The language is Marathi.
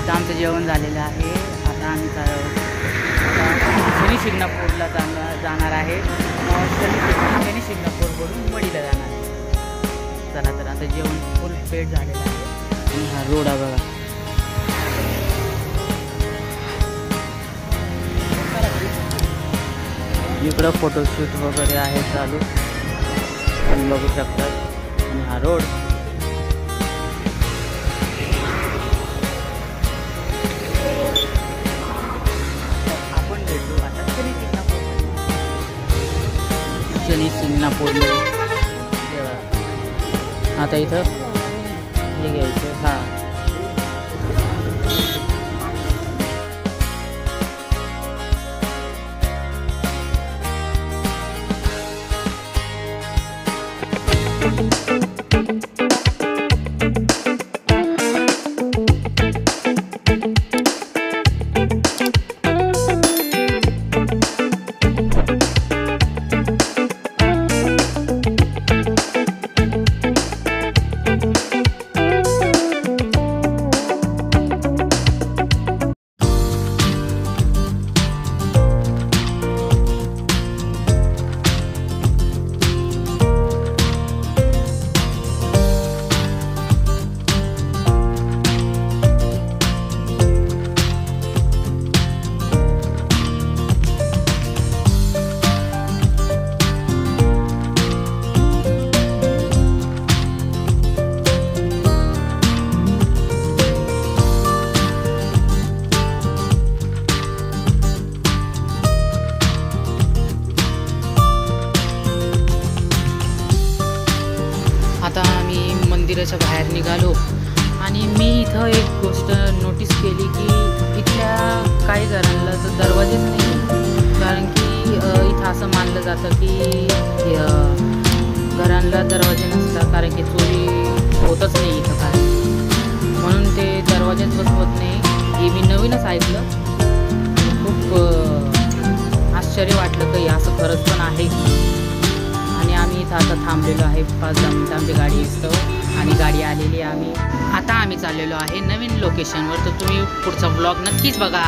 इथं आमचं जेवण झालेलं आहे. आता आम्ही शनी शिंगणापूरला जाणार आहे. शनी शिंगणापूरवरून मडीला जाणार आहे. चला तर आता जेवण फुल पेट झालेलं आहे. आणि हा रोड आहे बघा. इकडं फोटोशूट वगैरे आहे चालू, तुम्ही बघू शकता. आणि हा रोड आपण भेटू आता शनी शिंगणापूर. आता इथं हे घ्यायचं. हा आता आम्ही मंदिराच्या बाहेर निघालो. आणि मी इथं एक गोष्ट नोटीस केली की इथल्या काही घरांना तर दरवाजेच नाही. कारण की इथं असं मानलं जातं की घरांना दरवाजे नसतात, कारण की चोरी होतच नाही इथं काय, म्हणून ते दरवाजेच बसवत नाही. हे मी नवीनच ऐकलं. खूप आश्चर्य वाटलं की असं खरंच पण आहे. आणि आम्ही इथं आता थांबलेलो आहे 5-10 मिनिटं आमची गाडी येतो. आणि गाडी आलेली आहे. आता आम्ही चाललेलो आहे नवीन लोकेशनवर. तर तुम्ही पुढचा ब्लॉग नक्कीच बघा.